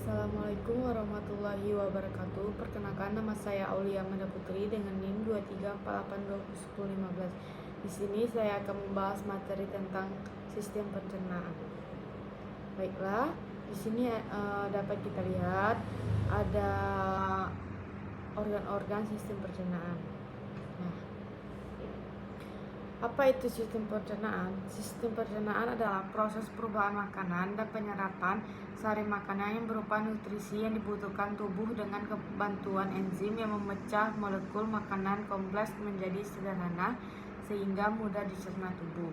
Assalamualaikum warahmatullahi wabarakatuh. Perkenalkan, nama saya Aulia Amanda Putri dengan NIM 234821015. Di sini saya akan membahas materi tentang sistem pencernaan. Baiklah, di sini dapat kita lihat ada organ-organ sistem pencernaan. Nah, apa itu sistem pencernaan? Sistem pencernaan adalah proses perubahan makanan dan penyerapan sari makanan yang berupa nutrisi yang dibutuhkan tubuh dengan bantuan enzim yang memecah molekul makanan kompleks menjadi sederhana sehingga mudah dicerna tubuh.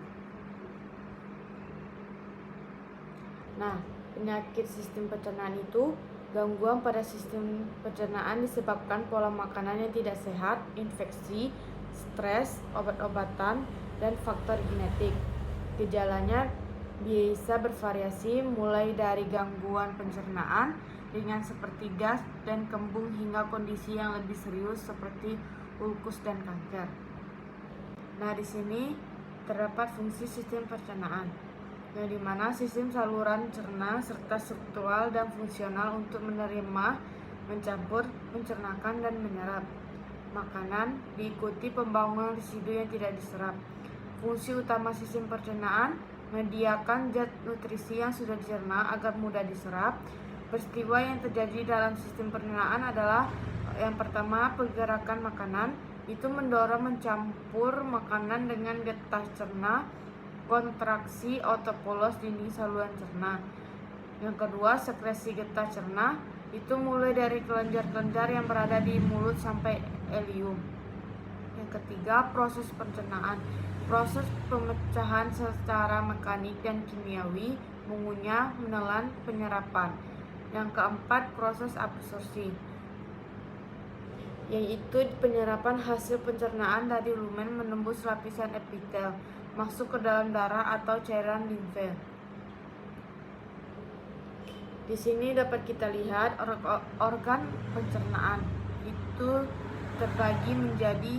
Nah, penyakit sistem pencernaan itu gangguan pada sistem pencernaan disebabkan pola makanan yang tidak sehat, infeksi, stres, obat-obatan, dan faktor genetik. Gejalanya bisa bervariasi mulai dari gangguan pencernaan ringan seperti gas dan kembung hingga kondisi yang lebih serius seperti ulkus dan kanker. Nah, di sini terdapat fungsi sistem pencernaan, yang dimana sistem saluran cerna serta struktural dan fungsional untuk menerima, mencampur, mencernakan, dan menyerap makanan, diikuti pembangunan residu yang tidak diserap. Fungsi utama sistem pencernaan menyediakan zat nutrisi yang sudah dicerna agar mudah diserap. Peristiwa yang terjadi dalam sistem pencernaan adalah yang pertama, pergerakan makanan, itu mendorong mencampur makanan dengan getah cerna, kontraksi autopolos dinding saluran cerna. Yang kedua, sekresi getah cerna, itu mulai dari kelenjar-kelenjar yang berada di mulut sampai ileum. Yang ketiga, proses pencernaan, proses pemecahan secara mekanik dan kimiawi, mengunyah, menelan, penyerapan. Yang keempat, proses absorpsi, yaitu penyerapan hasil pencernaan dari lumen menembus lapisan epitel masuk ke dalam darah atau cairan limfe. Di sini dapat kita lihat organ pencernaan itu terbagi menjadi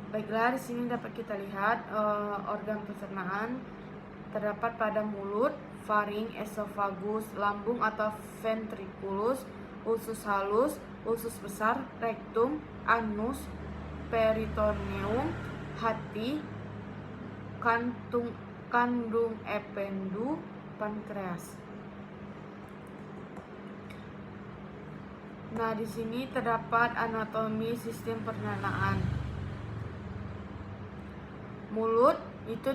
Baiklah, di sini dapat kita lihat organ pencernaan terdapat pada mulut, faring, esofagus, lambung atau ventriculus, usus halus, usus besar, rektum, anus, peritoneum, hati, kandung ependu, pankreas. Nah, di sini terdapat anatomi sistem pencernaan. Mulut itu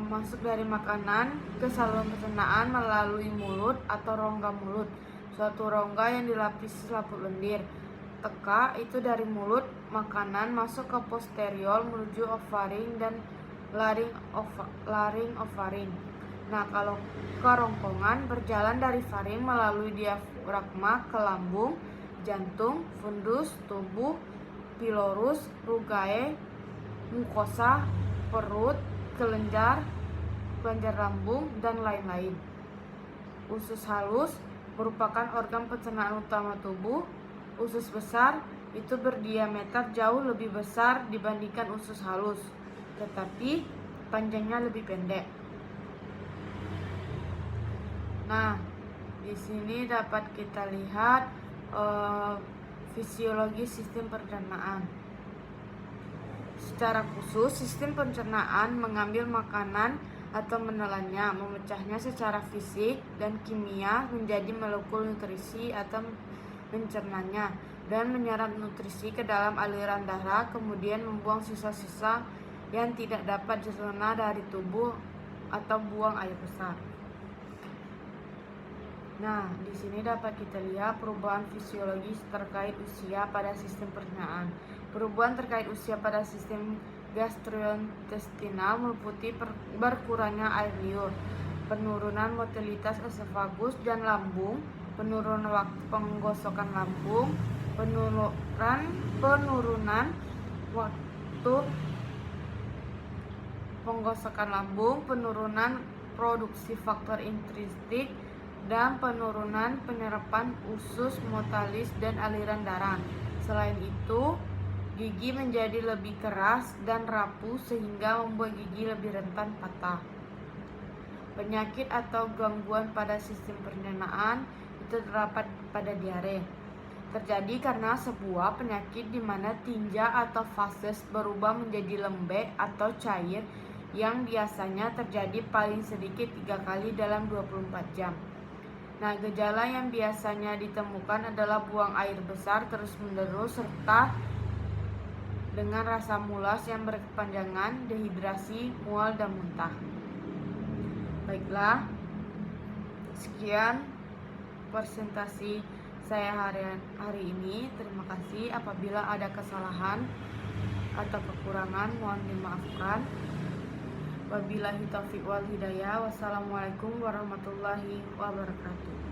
masuk dari makanan ke saluran pencernaan melalui mulut atau rongga mulut, suatu rongga yang dilapisi selaput lendir. Teka itu dari mulut, makanan masuk ke posterior menuju ofaring dan laring ofaring. Nah, kalau kerongkongan berjalan dari faring melalui diafragma ke lambung, jantung, fundus tubuh, pylorus, rugae, mukosa, perut, kelenjar lambung, dan lain-lain. Usus halus merupakan organ pencernaan utama tubuh. Usus besar itu berdiameter jauh lebih besar dibandingkan usus halus, tetapi panjangnya lebih pendek. Nah, di sini dapat kita lihat fisiologi sistem pencernaan. Secara khusus, sistem pencernaan mengambil makanan atau menelannya, memecahnya secara fisik dan kimia menjadi molekul nutrisi atau mencernanya dan menyerap nutrisi ke dalam aliran darah, kemudian membuang sisa-sisa yang tidak dapat dicerna dari tubuh atau buang air besar. Nah, di sini dapat kita lihat perubahan fisiologis terkait usia pada sistem pencernaan. Perubahan terkait usia pada sistem gastrointestinal meliputi berkurangnya air liur, penurunan motilitas esofagus dan lambung, penurunan waktu penggosokan lambung, penurunan waktu penggosokan lambung, penurunan produksi faktor intrinsik, dan penurunan penyerapan usus, motalis, dan aliran darah. Selain itu, Gigi menjadi lebih keras dan rapuh sehingga membuat gigi lebih rentan patah. Penyakit atau gangguan pada sistem pencernaan itu terdapat pada diare. Terjadi karena sebuah penyakit di mana tinja atau fases berubah menjadi lembek atau cair yang biasanya terjadi paling sedikit 3 kali dalam 24 jam. Nah, gejala yang biasanya ditemukan adalah buang air besar terus-menerus serta dengan rasa mulas yang berkepanjangan, dehidrasi, mual, dan muntah. Baiklah, sekian presentasi saya hari ini. Terima kasih. Apabila ada kesalahan atau kekurangan, mohon dimaafkan. Wabillahi taufiq wal hidayah. Wassalamualaikum warahmatullahi wabarakatuh.